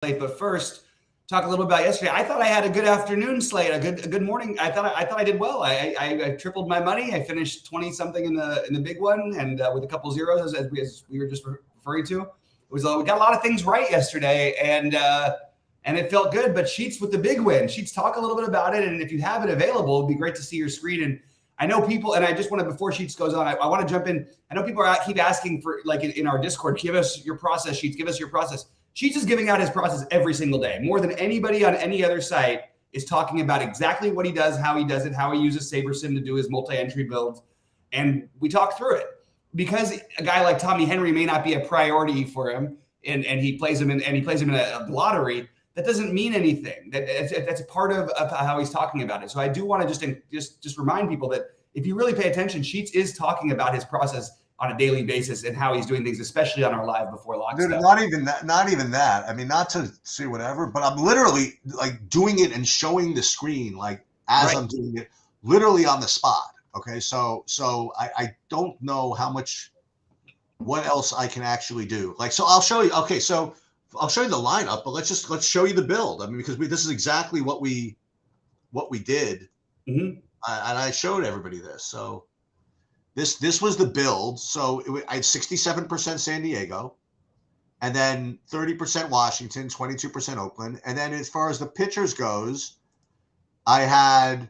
But first, talk a little about yesterday. I thought I had a good afternoon slate, a good morning. I thought I did well. I tripled my money. I finished 20 something in the big one, and with a couple zeros as we were just referring to. It was we got a lot of things right yesterday, and it felt good. But Sheets with the big win. Sheets, talk a little bit about it, and if you have it available, it'd be great to see your screen. And I know people, and I just want to, before Sheets goes on, I want to jump in. I know people keep asking for, like in our Discord, give us your process, Sheets, give us your process. Sheets is giving out his process every single day. More than anybody on any other site is talking about exactly what he does, how he does it, how he uses SaberSim to do his multi-entry builds. And we talk through it. Because a guy like Tommy Henry may not be a priority for him, and he plays him in a lottery, that doesn't mean anything. That's a part of how he's talking about it. So I do want to just remind people that if you really pay attention, Sheets is talking about his process on a daily basis and how he's doing things, especially on our live before lock Dude, stuff. not even that. I mean, not to say whatever, but I'm literally like doing it and showing the screen like as right. I'm doing it, literally on the spot. Okay, so I don't know what else I can actually do. Like, so I'll show you. Okay, so I'll show you the lineup, but let's show you the build. I mean, because this is exactly what we did, and I showed everybody this. So. This was the build. So I had 67% San Diego, and then 30% Washington, 22% Oakland. And then as far as the pitchers goes, I had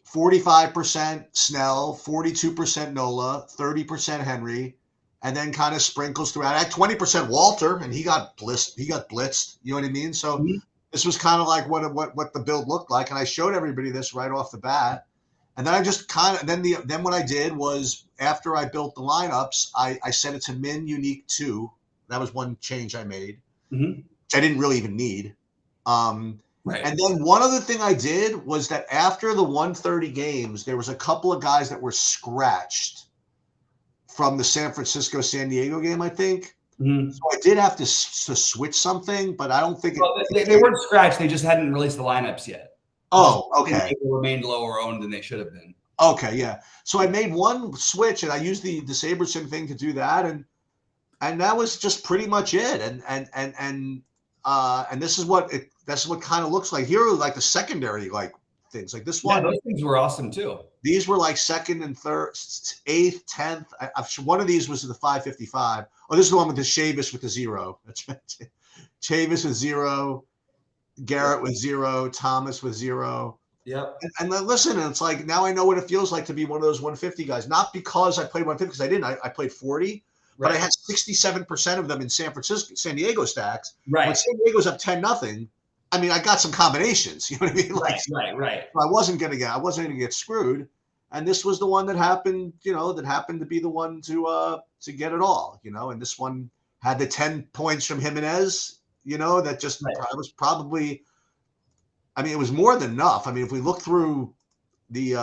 45% Snell, 42% Nola, 30% Henry, and then kind of sprinkles throughout. I had 20% Walter, and he got blitzed. You know what I mean? So this was kind of like what the build looked like. And I showed everybody this right off the bat. And then I just kind of then what I did was after I built the lineups, I set it to min unique 2. That was one change I made, which I didn't really even need. Right. And then one other thing I did was that after the 130 games, there was a couple of guys that were scratched from the San Francisco San Diego game, I think. So I did have to switch something, but I don't think they weren't scratched. They just hadn't released the lineups yet. Oh, okay. They remained lower owned than they should have been. Okay, yeah. So I made one switch, and I used the SaberSim thing to do that, and that was just pretty much it. And this is what kind of looks like. Here are like the secondary like things. Like this one. Yeah, those things were awesome too. These were like second and third, 8th, 10th. One of these was the 555. Oh, this is the one with the Chavis with the 0. That's right. Chavis with 0. Garrett with 0, Thomas with 0. Yep. And then listen, and it's like now I know what it feels like to be one of those 150 guys. Not because I played 150, because I didn't. I played 40, right. But I had 67% of them in San Diego stacks. Right. When San Diego's up 10-0, I mean, I got some combinations. You know what I mean? Like, right. I wasn't gonna get screwed. And this was the one that happened. That happened to be the one to get it all. And this one had the 10 points from Jimenez. That just was probably, I mean, it was more than enough. I mean, if we look through the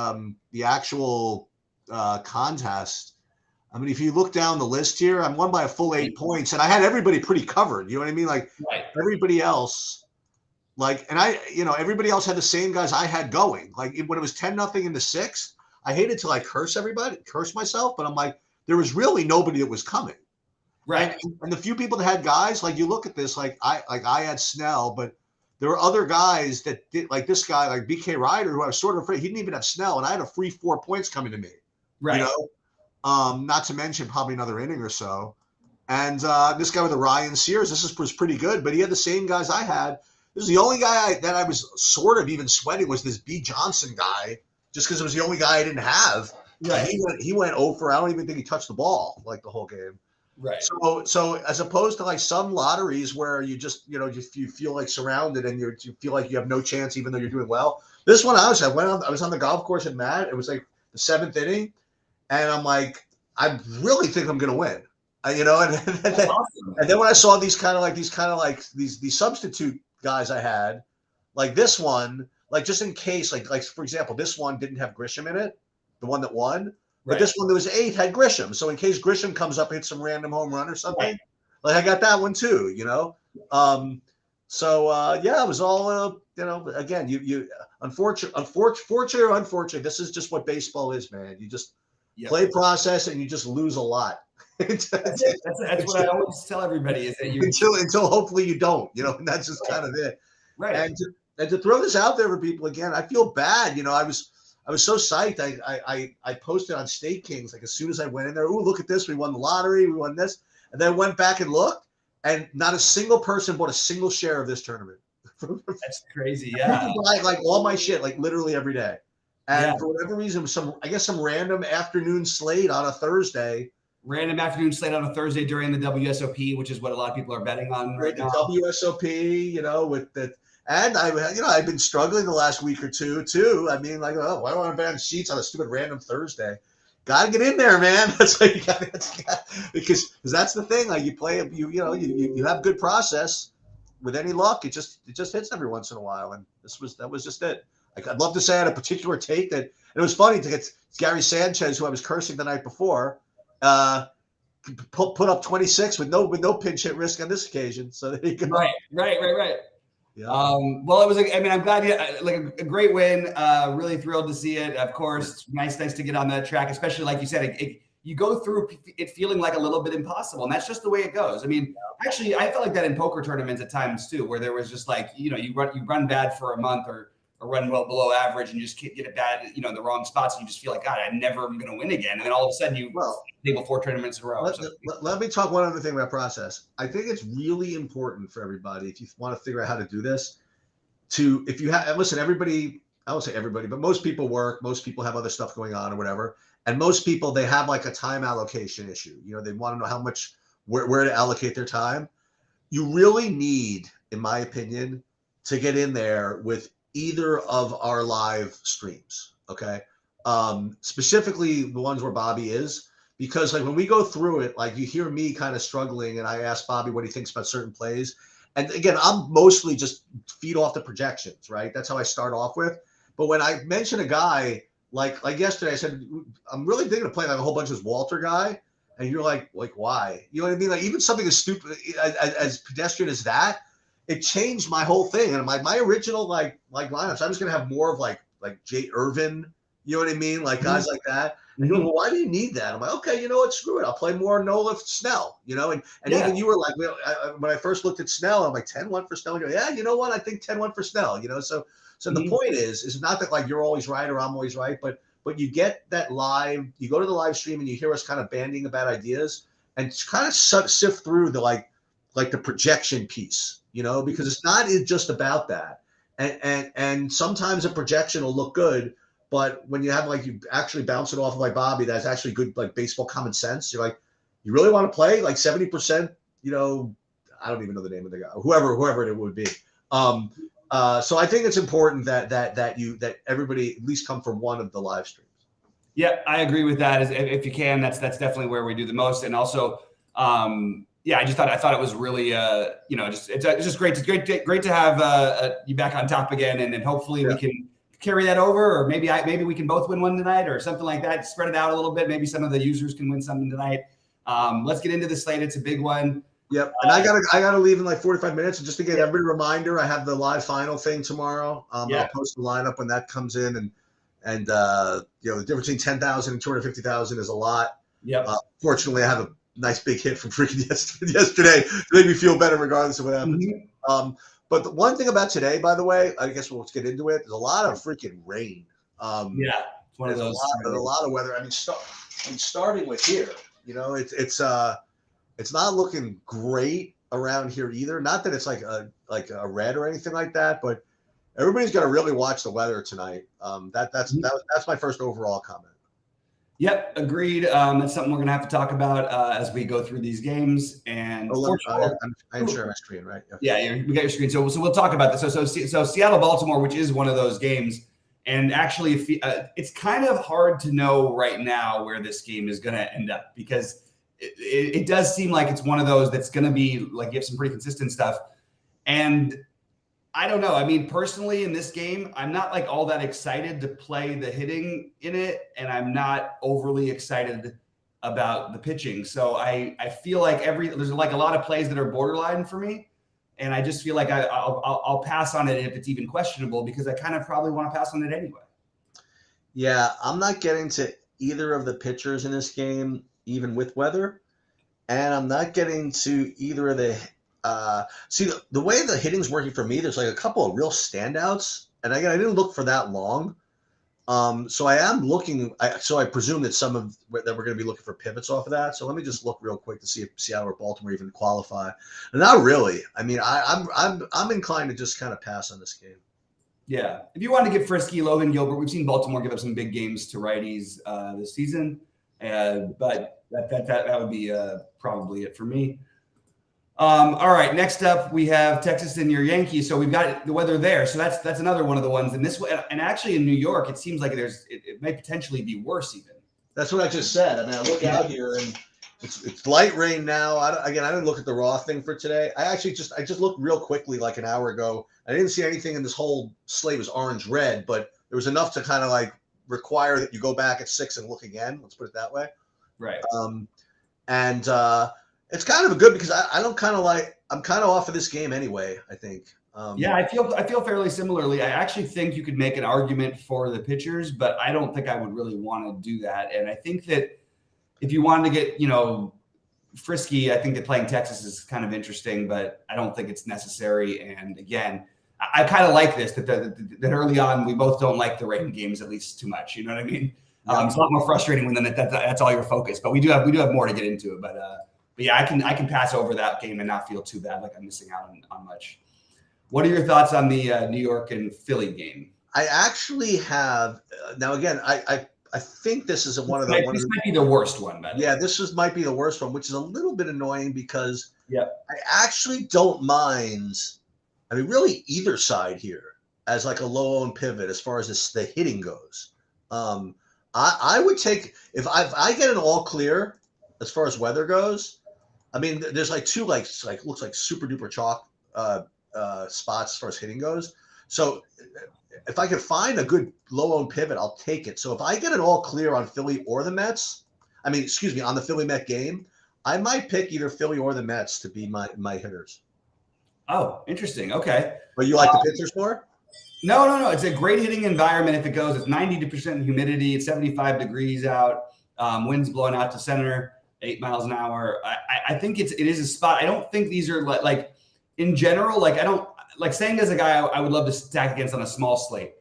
actual contest, I mean, if you look down the list here, I'm won by a full 8 points, and I had everybody pretty covered. You know what I mean? Like everybody else, everybody else had the same guys I had going. Like when it was 10-0 in the 6th, I hated to like curse myself, but I'm like, there was really nobody that was coming. Right. And the few people that had guys, like you look at this, like I had Snell, but there were other guys that did, like this guy, like BK Ryder, who I was sort of afraid he didn't even have Snell, and I had a free 4 points coming to me. Right. Not to mention probably another inning or so. And this guy with the Ryan Sears, was pretty good, but he had the same guys I had. This is the only guy that I was sort of even sweating was this B Johnson guy, just because it was the only guy I didn't have. Right. He went 0 for, I don't even think he touched the ball like the whole game. Right. So as opposed to like some lotteries where you just, you feel like surrounded and you feel like you have no chance even though you're doing well. This one I was on the golf course at Matt. It was like the 7th inning, and I'm like, I really think I'm gonna win. And then when I saw these substitute guys I had, like this one, like just in case, like for example, this one didn't have Grisham in it, the one that won. But this one that was 8 had Grisham. So in case Grisham comes up and hits some random home run or something, like I got that one too, it was all, again, you unfortunately, this is just what baseball is, man. You just play process and you just lose a lot. That's it. That's what I always tell everybody is that you until hopefully you don't, and that's just kind of it. right. And to throw this out there for people again, I feel bad. I was so psyched. I posted on State Kings like as soon as I went in there. Ooh, look at this! We won the lottery. We won this, and then went back and looked, and not a single person bought a single share of this tournament. That's crazy. Yeah, people buy like all my shit like literally every day, and Yeah. for whatever reason, some random afternoon slate on a Thursday. Random afternoon slate on a Thursday during the WSOP, which is what a lot of people are betting on right now. WSOP, with the. And I've been struggling the last week or two too. I mean, like, oh, why do I want to bet on sheets on a stupid random Thursday? Got to get in there, man. That's what you got because that's the thing. Like you play, you have good process. With any luck, it just hits every once in a while, and that was just it. Like I'd love to say I had a particular take that, and it was funny to get Gary Sanchez, who I was cursing the night before, put up 26 with no pinch hit risk on this occasion. So there you go. Right. Yeah. Well, it was. I'm glad you like a great win. Really thrilled to see it. Of course, nice to get on that track, especially like you said. You go through it feeling like a little bit impossible, and that's just the way it goes. I mean, actually, I felt like that in poker tournaments at times too, where there was just like you run bad for a month or run well below average, and you just get it bad, in the wrong spots, and you just feel like God, I never am going to win again, and then all of a sudden you table 4 tournaments in a row. Let me talk one other thing about process. I think it's really important for everybody if you want to figure out how to do this. If you have listen, everybody. I won't say everybody, but most people work. Most people have other stuff going on or whatever. And most people, they have like a time allocation issue. They want to know how much, where to allocate their time. You really need, in my opinion, to get in there with either of our live streams. Okay. Specifically the ones where Bobby is, because like when we go through it, like you hear me kind of struggling and I ask Bobby what he thinks about certain plays. And again, I'm mostly just feed off the projections, right? That's how I start off with. But when I mention a guy, like yesterday, I said, I'm really thinking of playing like a whole bunch of this Walter guy. And you're like, why? You know what I mean? Like even something as stupid, as pedestrian as that, it changed my whole thing. And my original like lineups, I was going to have more of like Jay Irvin, you know what I mean? Like guys like that. And you're like, well, why do you need that? I'm like, okay, you know what? Screw it. I'll play more Nola Snell, and even you were like, when I first looked at Snell, I'm like 10-1 for Snell. And you're like, yeah, you know what? I think 10-1 for Snell, So the point is not that like you're always right or I'm always right, but you get that live, you go to the live stream and you hear us kind of banding about ideas and kind of sift through the like the projection piece, because it's not just about that. And sometimes a projection will look good, but when you have like you actually bounce it off of like Bobby, that's actually good like baseball common sense. You're like, you really want to play like 70%, I don't even know the name of the guy, whoever it would be. So I think it's important that everybody at least come from one of the live streams. Yeah, I agree with that. If you can, that's definitely where we do the most. And also, I thought it was really, it's just great to have you back on top again, and then hopefully we can carry that over, or maybe we can both win one tonight, or something like that. Spread it out a little bit. Maybe some of the users can win something tonight. Let's get into the slate. It's a big one. Yep, and I gotta leave in like 45 minutes. And just to get every reminder, I have the live final thing tomorrow. I'll post the lineup when that comes in, and the difference between 10,000 and 250,000 is a lot. Yep. Fortunately, I have a nice big hit from freaking yesterday to make me feel better regardless of what happens. Mm-hmm. But the one thing about today, by the way, I guess let's get into it. There's a lot of freaking rain. It's one of those. There's a lot of weather. I mean, starting with here, it's not looking great around here either. Not that it's like a red or anything like that, but everybody's got to really watch the weather tonight. That's my first overall comment. Yep, agreed. That's something we're gonna have to talk about as we go through these games. And I'm sharing my screen, right? Yeah, we got your screen. So we'll talk about this. So Seattle Baltimore, which is one of those games, and actually it's kind of hard to know right now where this game is gonna end up, because it does seem like it's one of those that's going to be like you have some pretty consistent stuff. And I don't know. I mean, personally in this game, I'm not like all that excited to play the hitting in it. And I'm not overly excited about the pitching. So I feel like there's like a lot of plays that are borderline for me. And I just feel like I'll pass on it if it's even questionable, because I kind of probably want to pass on it anyway. Yeah, I'm not getting to either of the pitchers in this game, even with weather. and I'm not getting to either of the. See, the way the hitting's working for me, there's like a couple of real standouts, and again, I didn't look for that long. So I am looking. So I presume that we're going to be looking for pivots off of that. So let me just look real quick to see if Seattle or Baltimore even qualify. Not really. I mean, I'm inclined to just kind of pass on this game. Yeah, if you want to get frisky, Logan Gilbert, we've seen Baltimore give up some big games to righties this season, but that would be probably it for me. All right, next up we have Texas and your Yankees. So we've got the weather there. So that's another one of the ones. And and actually in New York, it seems like it may potentially be worse even. That's what I just said. I mean, I look out here and it's light rain now. I didn't look at the raw thing for today. I just looked real quickly like an hour ago. I didn't see anything in this whole slate was orange red, but there was enough to kind of like require that you go back at 6 and look again. Let's put it that way. Right. It's kind of a good because I'm kind of off of this game anyway, I think. Yeah, I feel fairly similarly. I actually think you could make an argument for the pitchers, but I don't think I would really want to do that. And I think that if you wanted to get, frisky, I think that playing Texas is kind of interesting, but I don't think it's necessary. And again, I kind of like this, that early on, we both don't like the rain games at least too much. You know what I mean? It's a lot more frustrating when that's all your focus, but we do have more to get into it. But yeah, I can pass over that game and not feel too bad like I'm missing out on much. What are your thoughts on the New York and Philly game? I actually have now. Again, I think this is one of the. This might be the worst one, man. Yeah, might be the worst one, which is a little bit annoying because I actually don't mind. I mean, really, either side here as like a low-owned pivot as far as the hitting goes. I would take if I get an all clear as far as weather goes. I mean, there's like two looks like super duper chalk spots as far as hitting goes. So if I could find a good low-owned pivot, I'll take it. So if I get an all clear on Philly or the Mets, on the Philly Met game, I might pick either Philly or the Mets to be my hitters. Oh, interesting. Okay. But you like the pitchers more? No. It's a great hitting environment if it goes. It's 90% humidity. It's 75 degrees out. Winds blowing out to center, 8 miles an hour. I think it is a spot. I don't think these are like in general, like I don't like saying as a guy I would love to stack against on a small slate.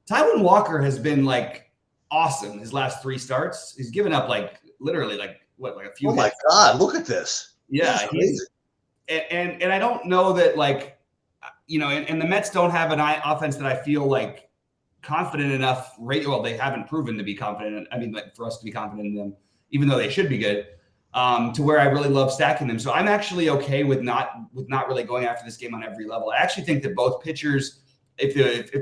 Taijuan Walker has been like awesome his last 3 starts. He's given up like literally like a few. Oh my God, look at this. Yeah. And I don't know that like, and the Mets don't have an offense that I feel like confident enough. Well, they haven't proven to be confident. I mean, like for us to be confident in them, even though they should be good, to where I really love stacking them. So I'm actually okay with not really going after this game on every level. I actually think that both pitchers, if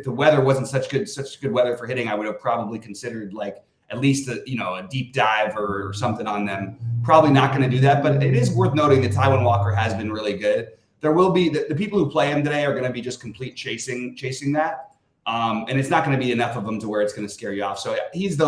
the weather wasn't such good weather for hitting, I would have probably considered like at least a deep dive or something on them. Probably not going to do that, but it is worth noting that Taijuan Walker has been really good. There will be the people who play him today are going to be just complete chasing that. And it's not going to be enough of them to where it's going to scare you off. So he's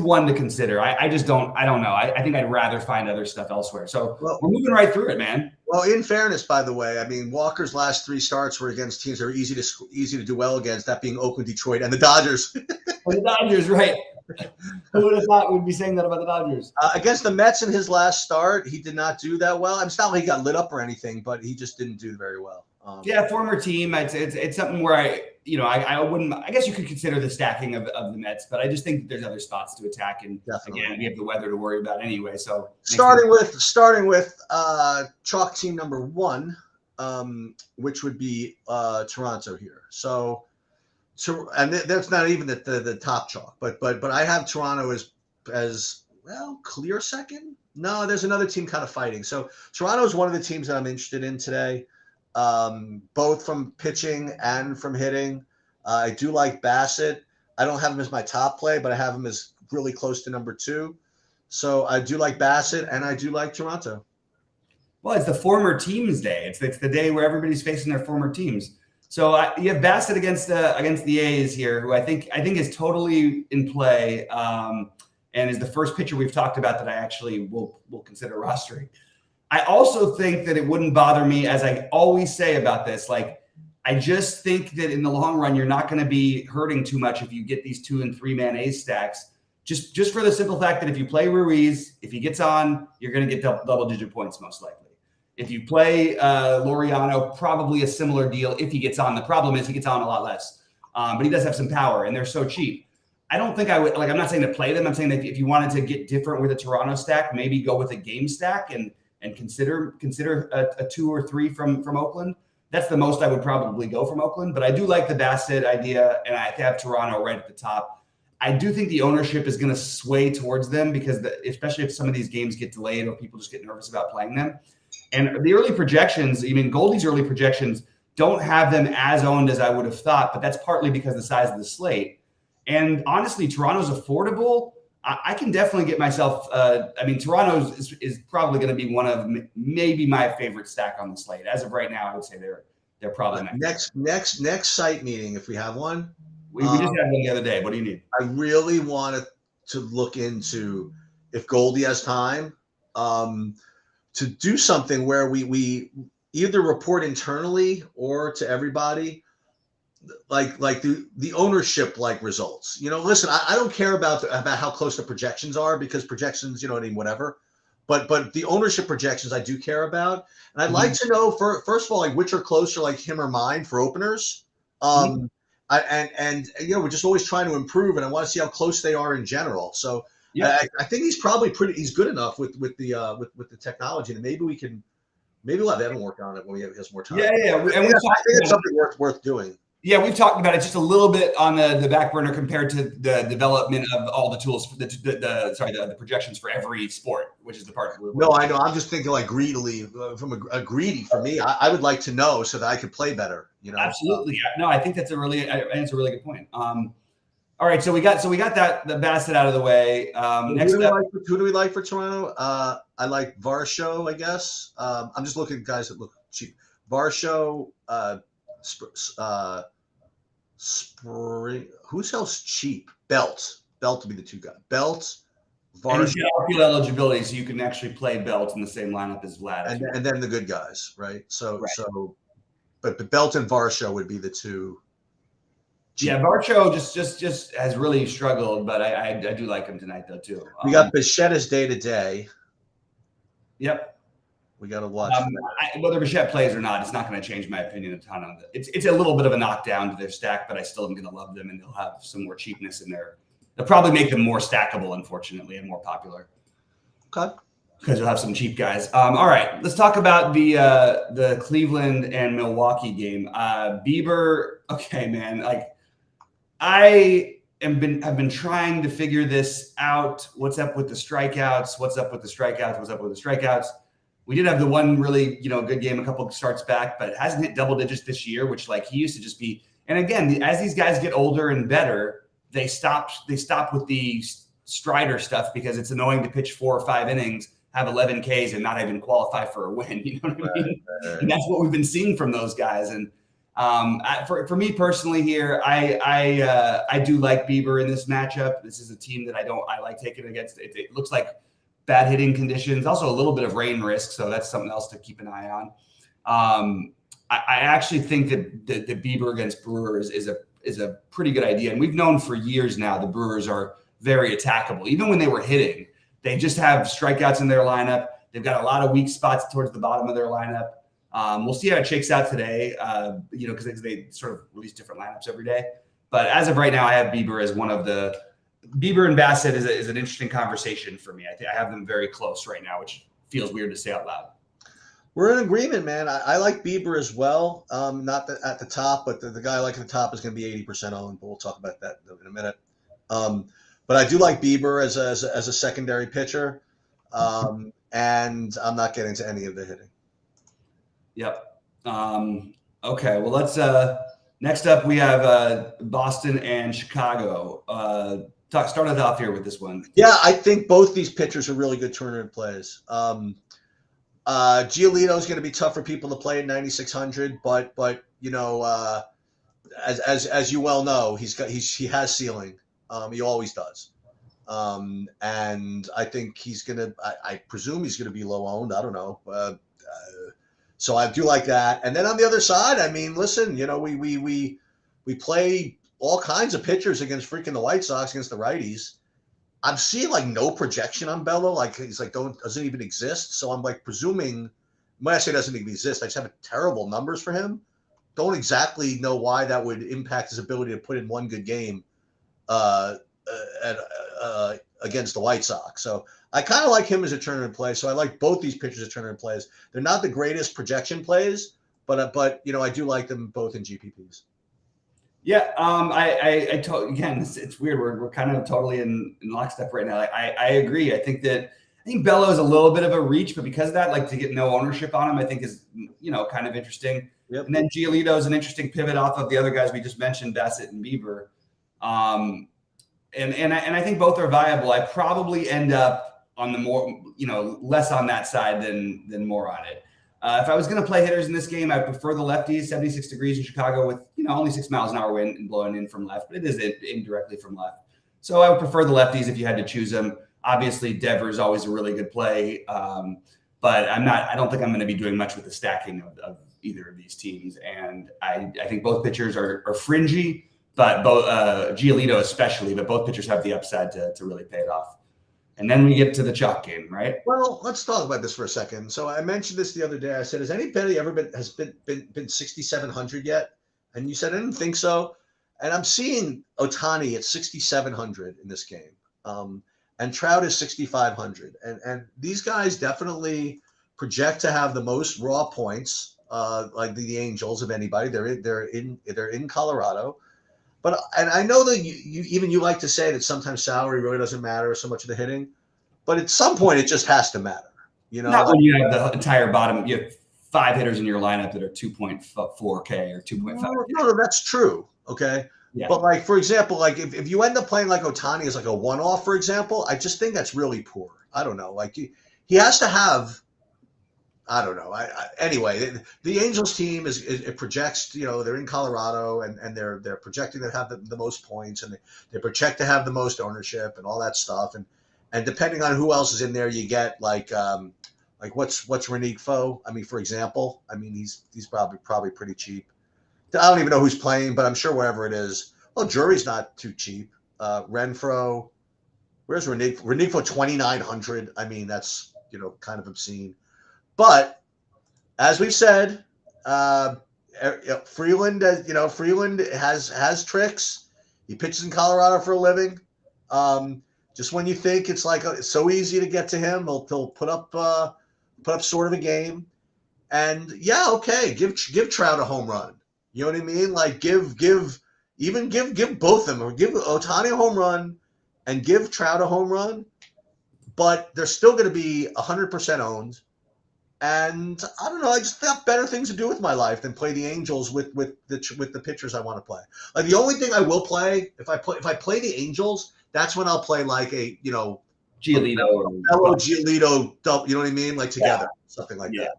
one to consider. I don't know. I think I'd rather find other stuff elsewhere. So we're moving right through it, man. Well, in fairness, by the way, I mean, Walker's last 3 starts were against teams that are easy to do well against, that being Oakland, Detroit, and the Dodgers. The Dodgers, right. Who would have thought we'd be saying that about the Dodgers? Against the Mets in his last start, he did not do that well. It's not like he got lit up or anything, but he just didn't do very well. Former team. It's something where I wouldn't. I guess you could consider the stacking of the Mets, but I just think there's other spots to attack, and again, we have the weather to worry about anyway. So starting with chalk team number 1, which would be Toronto here. So. And that's not even the top chalk, but I have Toronto as well clear second. No, there's another team kind of fighting. So Toronto is one of the teams that I'm interested in today, both from pitching and from hitting. I do like Bassett. I don't have him as my top play, but I have him as really close to number 2. So I do like Bassett, and I do like Toronto. Well, it's the former teams day. It's the day where everybody's facing their former teams. So you have Bassett against the A's here, who I think is totally in play, and is the first pitcher we've talked about that I actually will consider rostering. I also think that it wouldn't bother me, as I always say about this. Like, I just think that in the long run, you're not going to be hurting too much if you get these 2- and 3-man A's stacks Just for the simple fact that if you play Ruiz, if he gets on, you're going to get double-digit points most likely. If you play Laureano, probably a similar deal if he gets on. The problem is he gets on a lot less, but he does have some power, and they're so cheap. I don't think I would I'm not saying to play them. I'm saying that if you wanted to get different with a Toronto stack, maybe go with a game stack and consider a 2 or 3 from Oakland. That's the most I would probably go from Oakland. But I do like the Bassett idea, and I have Toronto right at the top. I do think the ownership is going to sway towards them because especially if some of these games get delayed or people just get nervous about playing them. And the early projections, Goldie's early projections don't have them as owned as I would have thought, but that's partly because of the size of the slate. And honestly, Toronto's affordable. I can definitely get myself. Toronto is probably going to be one of maybe my favorite stack on the slate. As of right now, I would say they're probably next site meeting if we have one. We just had one the other day. What do you need? I really wanted to look into if Goldie has time to do something where we either report internally or to everybody. Like the ownership results. Listen, I don't care about how close the projections are because projections, whatever. But the ownership projections I do care about, and I'd like to know first of all which are closer, him or mine for openers. We're just always trying to improve, and I want to see how close they are in general. So I think he's probably he's good enough with the technology, and maybe we'll have Evan work on it when he has more time. Yeah. And I think it's something worth doing. Yeah, we've talked about it just a little bit on the back burner compared to the development of all the tools, the projections for every sport, which is the part. No, I know. I'm just thinking greedily from a greedy for me. I would like to know so that I could play better. Absolutely. No, I think that's a really good point. All right, so we got the Bassett out of the way. Next who do we like for Toronto? I like Varsho, I guess. I'm just looking at guys that look cheap. Varsho. Spring. Who's else cheap? Belt to be the two guys. Belt. And you get eligibility, so you can actually play Belt in the same lineup as Vlad. And then the good guys, right? But Belt and Varsho would be the two. Cheap. Yeah, Varsho just has really struggled, but I do like him tonight though too. We got Bichetta's day to day. Yep. We got to watch whether Bichette plays or not. It's not going to change my opinion a ton on it. It's a little bit of a knockdown to their stack, but I still am going to love them, and they'll have some more cheapness in there. They'll probably make them more stackable, unfortunately, and more popular. Okay. Because you'll have some cheap guys. All right, let's talk about the Cleveland and Milwaukee game. Bieber. Okay, man. I have been trying to figure this out. What's up with the strikeouts? What's up with the strikeouts? We did have the one really, good game a couple of starts back, but it hasn't hit double digits this year, which he used to just be. And again, as these guys get older and better, they stop with the Strider stuff because it's annoying to pitch 4 or 5 innings, have 11 Ks, and not even qualify for a win. You know what I mean? Right. And that's what we've been seeing from those guys. And for me personally here, I do like Bieber in this matchup. This is a team that I like taking against. It looks like bad hitting conditions, also a little bit of rain risk, so that's something else to keep an eye on. I actually think that the Bieber against Brewers is a pretty good idea, and we've known for years now the Brewers are very attackable. Even when they were hitting, they just have strikeouts in their lineup. They've got a lot of weak spots towards the bottom of their lineup. We'll see how it shakes out today, because they sort of release different lineups every day. But as of right now, I have Bieber as one of the. Bieber and Bassett is an interesting conversation for me. I have them very close right now, which feels weird to say out loud. We're in agreement, man. I like Bieber as well. Not at the top, but the guy I like at the top is going to be 80% owned. But we'll talk about that in a minute. But I do like Bieber as a secondary pitcher, and I'm not getting to any of the hitting. Yep. Okay. Well, let's. Next up, we have Boston and Chicago. Start us off here with this one. Yeah, I think both these pitchers are really good tournament plays. Giolito is going to be tough for people to play at 9,600, but as you well know, he has ceiling. He always does. And I think he's going to. I presume he's going to be low owned. I don't know. So I do like that. And then on the other side, I mean, listen, we play all kinds of pitchers against freaking the White Sox, against the righties. I'm seeing like no projection on Bello. Like he's like doesn't even exist. So I'm like presuming when I say doesn't even exist, I just have terrible numbers for him. Don't exactly know why that would impact his ability to put in one good game at against the White Sox. So I kind of like him as a tournament play. So I like both these pitchers as tournament plays. They're not the greatest projection plays, but I do like them both in GPPs. Yeah, again, it's weird. We're kind of totally in lockstep right now. I agree. I think Bello is a little bit of a reach, but because of that, like to get no ownership on him, I think is kind of interesting. Yep. And then Giolito is an interesting pivot off of the other guys we just mentioned, Bassett and Bieber. And I think both are viable. I probably end up on the more less on that side than more on it. If I was going to play hitters in this game, I'd prefer the lefties. 76 degrees in Chicago with only 6 miles an hour wind and blowing in from left, but it is indirectly from left. So I would prefer the lefties if you had to choose them. Obviously, Dever is always a really good play, but I don't think I'm going to be doing much with the stacking of either of these teams. And I think both pitchers are fringy, but both Giolito especially. But both pitchers have the upside to really pay it off. And then we get to the chalk game, right? Well, let's talk about this for a second. So I mentioned this the other day. I said, has anybody ever been 6,700 yet? And you said, I didn't think so. And I'm seeing Ohtani at 6,700 in this game. And Trout is 6,500. And these guys definitely project to have the most raw points, like the Angels of anybody. They're in Colorado. But I know that you like to say that sometimes salary really doesn't matter so much of the hitting, but at some point it just has to matter. Not when you have the entire bottom. You have 5 hitters in your lineup that are 2.4K or 2.5. No, that's true. Okay. Yeah. But like, for example, like if you end up playing like Ohtani as like a one-off, for example, I just think that's really poor. I don't know. Like he has to have, I don't know. Anyway, the Angels team it projects, they're in Colorado and they're projecting to have the most points and they project to have the most ownership and all that stuff. And depending on who else is in there, you get like what's Renique Foe? I mean, for example, he's probably pretty cheap. I don't even know who's playing, but I'm sure wherever it is. Well, Drury's not too cheap. Renfroe, where's Renique? Renique for 2,900. I mean, that's kind of obscene. But as we've said, Freeland, Freeland has tricks. He pitches in Colorado for a living. Just when you think it's like it's so easy to get to him, he'll put up sort of a game. And yeah, okay, give Trout a home run. You know what I mean? Like give both of them, or give Ohtani a home run and give Trout a home run. But they're still going to be 100% owned. And I don't know. I just got better things to do with my life than play the Angels with the pitchers I want to play. Like the only thing I will play if I play the Angels, that's when I'll play like a Giolito or Giolito, you know what I mean? Like together, something like that.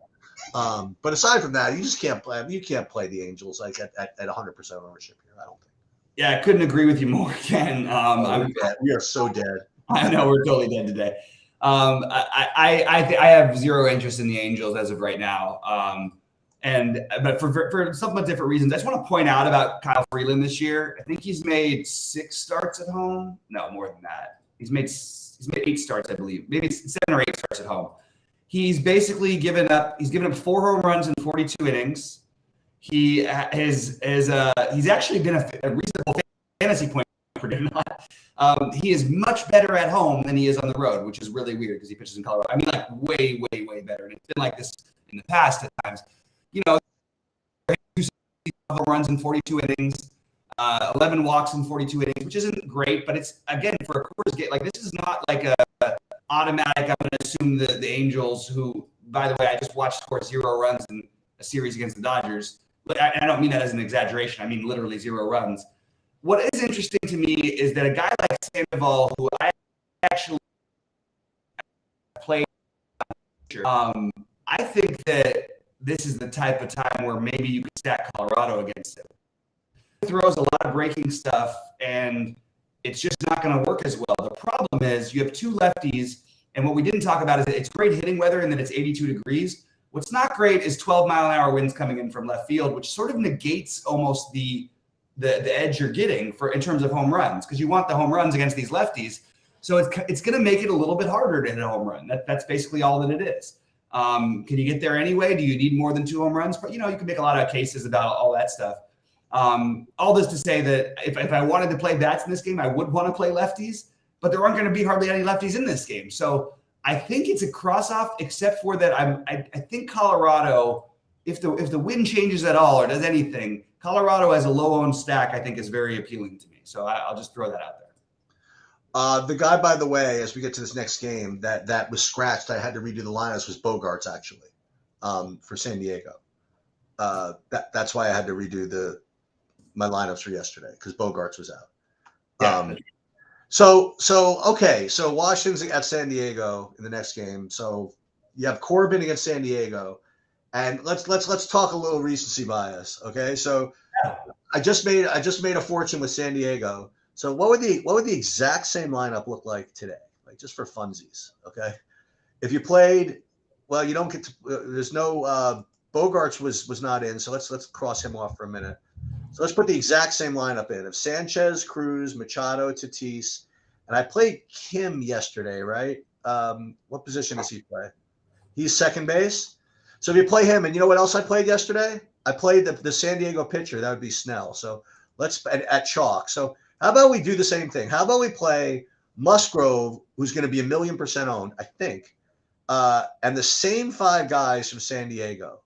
But aside from that, you just can't play. You can't play the Angels like at 100% ownership here. I don't think. Yeah, I couldn't agree with you more, Ken. We are so dead. I know we're totally dead today. I have zero interest in the Angels as of right now. But for somewhat different reasons, I just want to point out about Kyle Freeland this year. I think he's made 6 starts at home. No, more than that. He's made 8 starts, I believe. Maybe 7 or 8 starts at home. He's basically given up 4 home runs in 42 innings. He's actually been a reasonable fantasy point producer. He is much better at home than he is on the road, which is really weird because he pitches in Colorado. I mean, like way, way, way better. And it's been like this in the past at times. 2 home runs in 42 innings, 11 walks in 42 innings, which isn't great, but it's, again, for a Coors game, like this is not like a automatic. I'm going to assume the Angels, who, by the way, I just watched score 0 runs in a series against the Dodgers. But I don't mean that as an exaggeration. I mean literally 0 runs. What is interesting to me is that a guy like Sandoval, who I actually played, I think that this is the type of time where maybe you could stack Colorado against him. He throws a lot of breaking stuff, and it's just not going to work as well. The problem is you have 2 lefties, and what we didn't talk about is that it's great hitting weather and that it's 82 degrees. What's not great is 12-mile-an-hour winds coming in from left field, which sort of negates almost the edge you're getting in terms of home runs, because you want the home runs against these lefties. So it's going to make it a little bit harder to hit a home run. That's basically all that it is. Can you get there anyway? Do you need more than 2 home runs? But, you can make a lot of cases about all that stuff. All this to say that if I wanted to play bats in this game, I would want to play lefties, but there aren't going to be hardly any lefties in this game. So I think it's a cross-off, except for that I think Colorado, if the wind changes at all or does anything, Colorado as a low-owned stack I think is very appealing to me. So I'll just throw that out there. The guy, by the way, as we get to this next game, that was scratched. I had to redo the lineups was Bogarts actually, for San Diego. That's why I had to redo my lineups for yesterday because Bogarts was out. Yeah. Okay. So Washington's at San Diego in the next game. So you have Corbin against San Diego, and let's talk a little recency bias. Okay. So I just made a fortune with San Diego. So what would the exact same lineup look like today? Like just for funsies. Okay. If you played, well, you don't get to. There's no Bogarts was not in. So let's cross him off for a minute. So let's put the exact same lineup in of Sanchez, Cruz, Machado, Tatis, and I played Kim yesterday, right? What position does he play? He's second base. So if you play him, and you know what else I played yesterday? I played the San Diego pitcher. That would be Snell. So let's at chalk. So how about we do the same thing? How about we play Musgrove, who's going to be 1,000,000% owned, I think, and the same 5 guys from San Diego,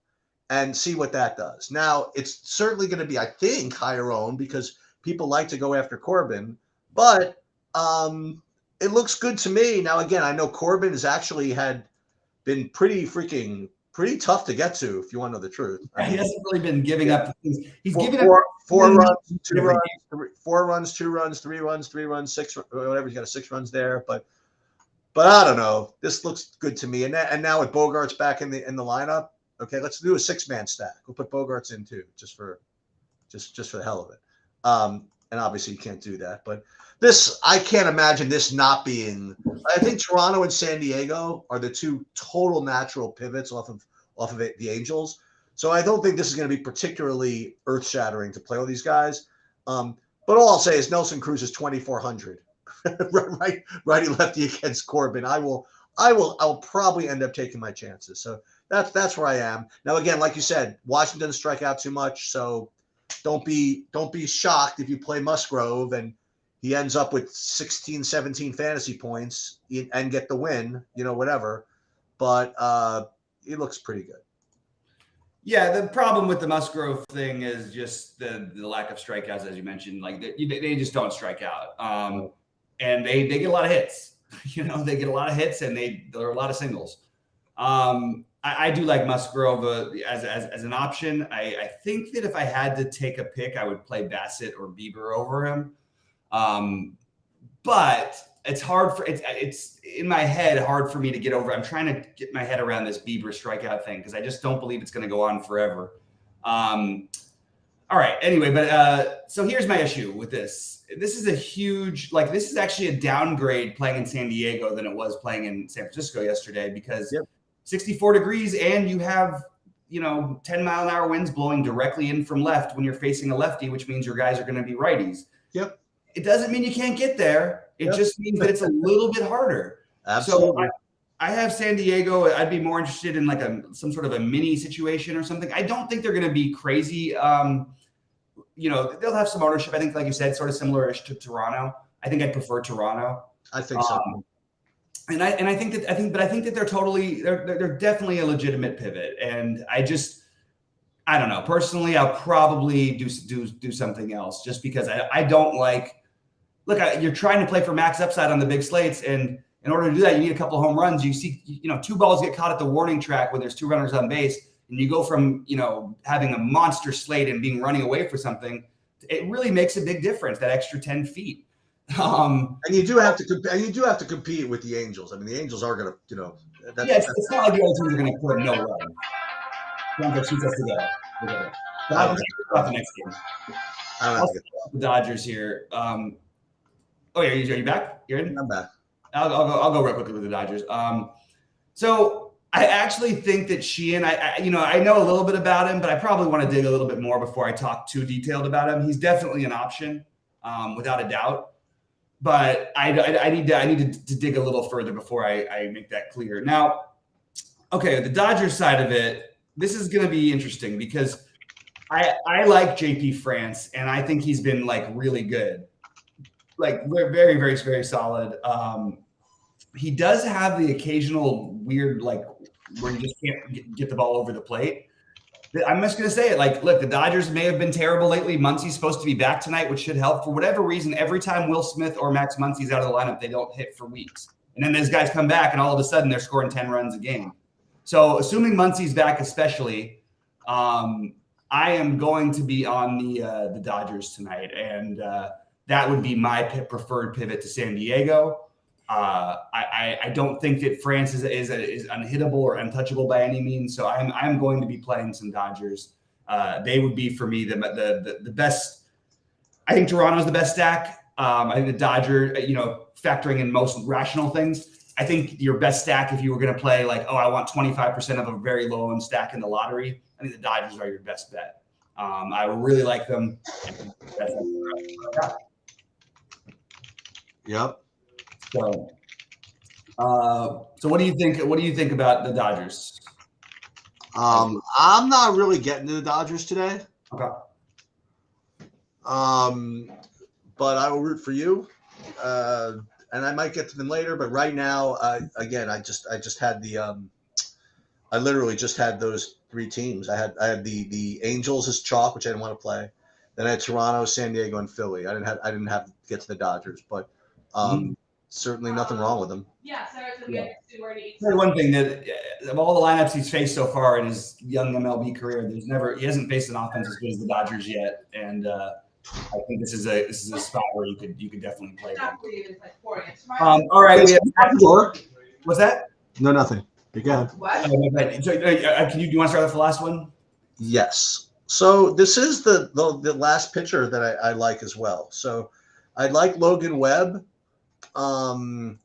and see what that does. Now, it's certainly going to be, I think, higher owned because people like to go after Corbin, but it looks good to me. Now, again, I know Corbin has actually been pretty tough to get to, if you want to know the truth. He hasn't really been giving up. He's giving up 4 runs, 2 every runs, 4 runs, 2 runs, 3 runs, 3 runs, 6, whatever. He's got 6 runs there, but I don't know. This looks good to me. And now with Bogarts back in the lineup, okay, let's do a 6-man stack. We'll put Bogarts in too, just for the hell of it. And obviously you can't do that, but I can't imagine this not being. I think Toronto and San Diego are the 2 total natural pivots off of the Angels. So I don't think this is going to be particularly earth-shattering to play all these guys. But all I'll say is Nelson Cruz is 2,400, righty lefty against Corbin. I'll probably end up taking my chances. So that's where I am now. Again, like you said, Washington doesn't strike out too much, so don't be shocked if you play Musgrove and he ends up with 16, 17 fantasy points and get the win, whatever. But it looks pretty good. Yeah, the problem with the Musgrove thing is just the lack of strikeouts, as you mentioned. Like they just don't strike out, and they get a lot of hits. They get a lot of hits, and there are a lot of singles. I do like Musgrove as an option. I think that if I had to take a pick, I would play Bassett or Bieber over him. But it's it's in my head hard for me to get over. I'm trying to get my head around this Bieber strikeout thing because I just don't believe it's going to go on forever. All right. Anyway, but so here's my issue with this. This is a huge, this is actually a downgrade playing in San Diego than it was playing in San Francisco yesterday because 64 degrees and you have, 10-mile-an-hour winds blowing directly in from left when you're facing a lefty, which means your guys are going to be righties. Yep. It doesn't mean you can't get there. It just means that it's a little bit harder. Absolutely. So I have San Diego. I'd be more interested in some sort of a mini situation or something. I don't think they're going to be crazy. They'll have some ownership. I think, like you said, sort of similar-ish to Toronto. I think I'd prefer Toronto. I think so. I think that they're definitely a legitimate pivot. And I don't know. Personally, I'll probably do something else just because I don't like. Look, you're trying to play for max upside on the big slates, and in order to do that, you need a couple home runs. You see, 2 balls get caught at the warning track when there's 2 runners on base, and you go from having a monster slate and running away for something. It really makes a big difference. That extra 10 feet. And you do have to compete with the Angels. I mean, the Angels are going to, it's not like the other teams are going to put no run. Broncos shoots us to go. The next game. I'll the Dodgers here. Are you back? You're in? I'm back. I'll go real quickly with the Dodgers. So I actually think that Sheehan, I know a little bit about him, but I probably want to dig a little bit more before I talk too detailed about him. He's definitely an option, without a doubt. but I need to dig a little further before I make that clear. Now, okay, the Dodgers side of it, this is going to be interesting because I like JP France, and I think he's been like really good, like very, very, very solid. He does have the occasional weird, like where you just can't get the ball over the plate. I'm just going to say it. Like, look, the Dodgers may have been terrible lately. Muncy's supposed to be back tonight, which should help. For whatever reason, every time Will Smith or Max Muncy's out of the lineup, they don't hit for weeks. And then those guys come back, and all of a sudden they're scoring 10 runs a game. So assuming Muncy's back especially, I am going to be on the Dodgers tonight. And that would be my preferred pivot to San Diego. I don't think that France is unhittable or untouchable by any means. So I'm going to be playing some Dodgers. They would be for me the best. I think Toronto's the best stack. I think the Dodger, factoring in most rational things, I think your best stack if you were going to play like, I want 25% of a very low end stack in the lottery, I think the Dodgers are your best bet. I really like them. Yep. So what do you think? What do you think about the Dodgers? I'm not really getting to the Dodgers today. Okay. But I will root for you, and I might get to them later. But right now, again, I just had I literally just had those three teams. I had the Angels as chalk, which I didn't want to play. Then I had Toronto, San Diego, and Philly. I didn't have to get to the Dodgers, but certainly nothing wrong with them. Yeah, Sarah said Yeah. we One thing that of all the lineups he's faced so far in his young MLB career, he hasn't faced an offense as good as the Dodgers yet, and I think this is a spot where you could definitely play them. All right, we have, what's that? No, nothing. Go ahead. What? So, do you want to start with the last one? Yes. So this is the last pitcher that I like as well. So I like Logan Webb. I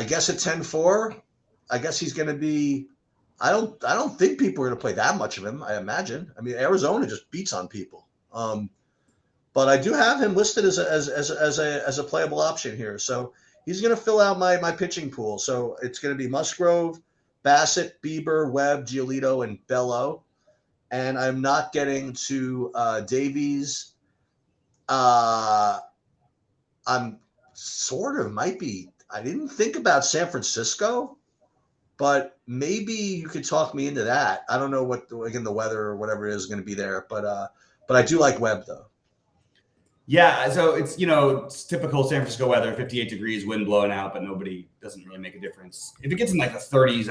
guess at 10-4, I guess he's going to be. I don't think people are going to play that much of him. I imagine. I mean, Arizona just beats on people. But I do have him listed as a playable option here. So he's going to fill out my pitching pool. So it's going to be Musgrove, Bassett, Bieber, Webb, Giolito, and Bello. And I'm not getting to Davies. I'm sort of might be. I didn't think about San Francisco, but maybe you could talk me into that. I don't know what the weather or whatever it is going to be there, but I do like Webb though. Yeah, so it's it's typical San Francisco weather, 58 degrees, wind blowing out, but nobody doesn't really make a difference. If it gets in like the 30s,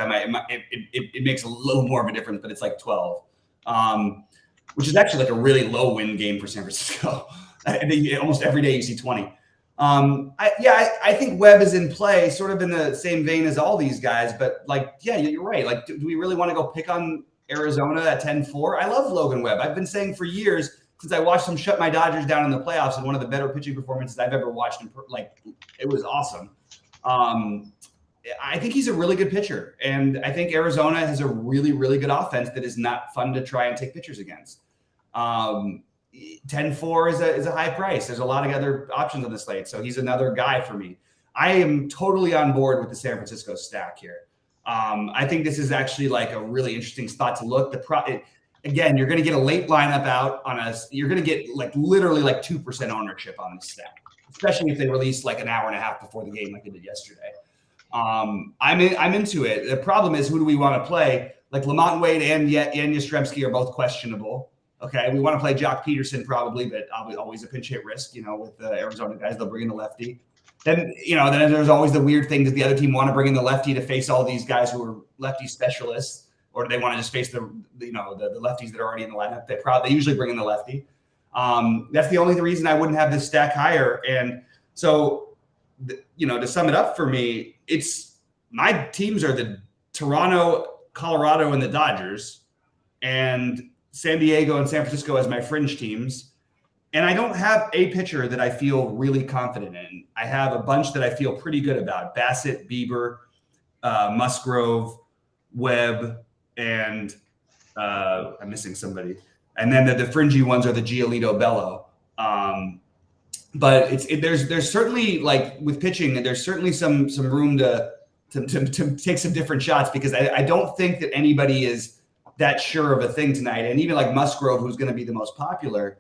it makes a little more of a difference, but it's like 12, which is actually like a really low wind game for San Francisco. Almost every day you see 20. I think Webb is in play, sort of in the same vein as all these guys, but you're right. Like, do we really want to go pick on Arizona at 10-4? I love Logan Webb. I've been saying for years since I watched him shut my Dodgers down in the playoffs and one of the better pitching performances I've ever watched. It was awesome. I think he's a really good pitcher, and I think Arizona has a really, really good offense that is not fun to try and take pitchers against. 10-4 is a high price. There's a lot of other options on the slate, so he's another guy for me. I am totally on board with the San Francisco stack here. I think this is actually like a really interesting spot to look. Again, you're going to get a late lineup out on us. You're going to get literally 2% ownership on this stack, especially if they release like an hour and a half before the game like they did yesterday. I'm into it. The problem is, who do we want to play? Like Lamont Wade and Yastrzemski are both questionable. Okay, we want to play Jock Peterson probably, but always a pinch hit risk. With the Arizona guys, they'll bring in the lefty. Then there's always the weird thing that the other team want to bring in the lefty to face all these guys who are lefty specialists, or do they want to just face the lefties that are already in the lineup? They usually bring in the lefty. That's the only reason I wouldn't have this stack higher. And so, to sum it up for me, it's my teams are the Toronto, Colorado, and the Dodgers, and San Diego and San Francisco as my fringe teams. And I don't have a pitcher that I feel really confident in. I have a bunch that I feel pretty good about: Bassett, Bieber, Musgrove, Webb, and I'm missing somebody. And then the fringy ones are the Giolito, Bello. but there's certainly, like with pitching, there's certainly some room to take some different shots, because I don't think that anybody is that sure of a thing tonight. And even like Musgrove, who's going to be the most popular,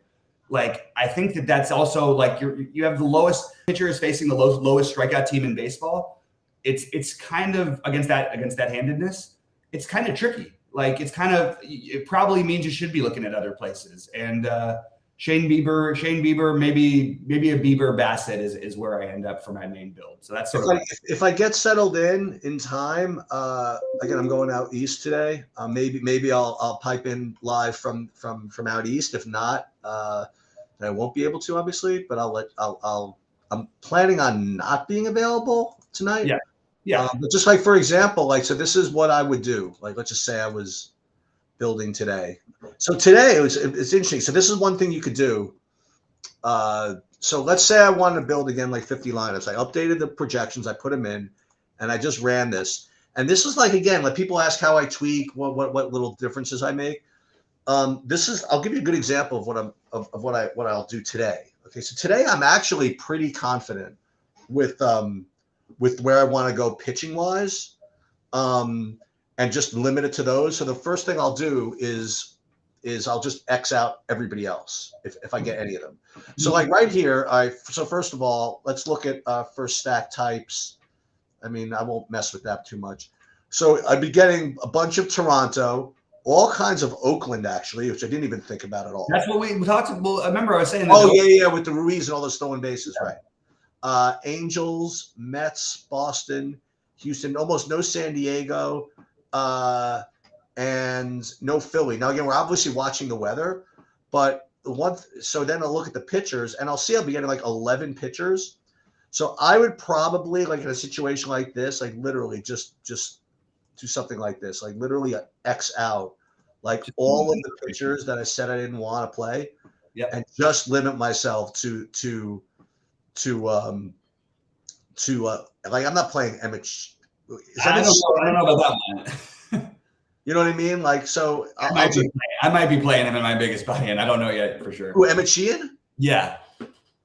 like I think that's also like you have the lowest pitchers facing the lowest strikeout team in baseball. It's kind of against that handedness. It's kind of tricky. Like it probably means you should be looking at other places. And Shane Bieber, maybe a Bieber Bassett is where I end up for my main build. So that's sort of if I get settled in time. Again, I'm going out east today. Maybe I'll pipe in live from out east. If not, I won't be able to, obviously. But I'm planning on not being available tonight. Yeah. Yeah. But just like, for example, like, so this is what I would do. Like, let's just say I was building today. So today it's interesting. So this is one thing you could do. So let's say I wanted to build again, like 50 lineups. I updated the projections. I put them in and I just ran this. And this is like, again, like people ask how I tweak, what little differences I make. I'll give you a good example of what I'll do today. Okay. So today I'm actually pretty confident with where I want to go pitching wise, and just limit it to those. So the first thing I'll do is I'll just X out everybody else if I get any of them. So like right here, so first of all, let's look at first stack types. I mean, I won't mess with that too much. So I'd be getting a bunch of Toronto, all kinds of Oakland, actually, which I didn't even think about at all. That's what we talked about. Well, I remember I was saying that. Oh, yeah, with the Ruiz and all those stolen bases, yeah. Right. Angels, Mets, Boston, Houston, almost no San Diego, and no Philly. Now, again, we're obviously watching the weather, but so then I'll look at the pitchers, and I'll be getting like 11 pitchers. So I would probably, like in a situation like this, like literally just do something like this, like literally X out like all of the pitchers that I said I didn't want to play, and just limit myself to like I'm not playing Emmett. I don't know about that one. You know what I mean? Like, so I might be playing him in my biggest buy-in. I don't know yet for sure. Who, Emmett Sheehan? Yeah,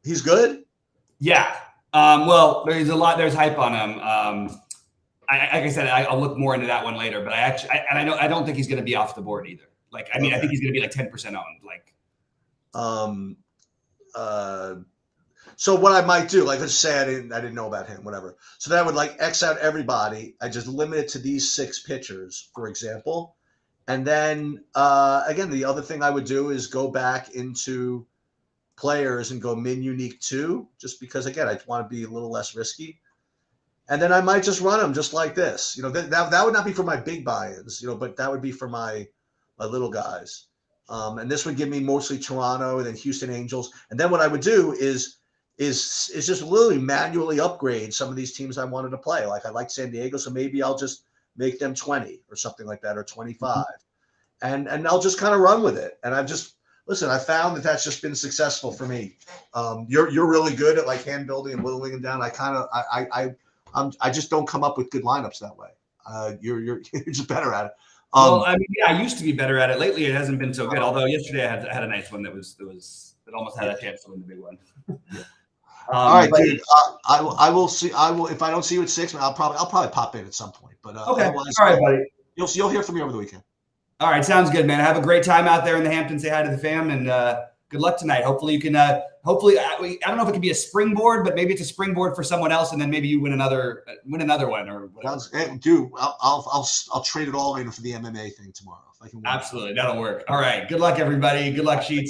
he's good. Yeah. Well, there's hype on him. Like I said, I'll look more into that one later. But I don't think he's going to be off the board either. Like, I mean, I think he's going to be like 10% owned. Like, so what I might do, like let's say I didn't know about him, whatever. So then I would like X out everybody. I just limit it to these 6 pitchers, for example. And then again, the other thing I would do is go back into players and go min unique 2, just because again, I want to be a little less risky. And then I might just run them just like this. You know, that would not be for my big buy-ins, you know, but that would be for my little guys. And this would give me mostly Toronto and then Houston Angels. And then what I would do is just literally manually upgrade some of these teams I wanted to play. Like I like San Diego, so maybe I'll just make them 20 or something like that, or 25. And I'll just kind of run with it. And I found that that's just been successful for me. You're really good at like hand building and whittling them down. I just don't come up with good lineups that way. You're just better at it. Well, I mean, yeah, I used to be better at it. Lately, it hasn't been so good. Although yesterday I had a nice one that almost had a chance to win the big one. All right, dude. I will see. If I don't see you at 6, I'll probably pop in at some point. But okay. All right, buddy. You'll hear from me over the weekend. All right, sounds good, man. Have a great time out there in the Hamptons. Say hi to the fam, and good luck tonight. Hopefully you can. Hopefully, I don't know if it can be a springboard, but maybe it's a springboard for someone else, and then maybe you win another one or whatever. Dude, I'll trade it all in for the MMA thing tomorrow if I can win. Absolutely, that'll work. All right, good luck, everybody. Good luck, Sheets.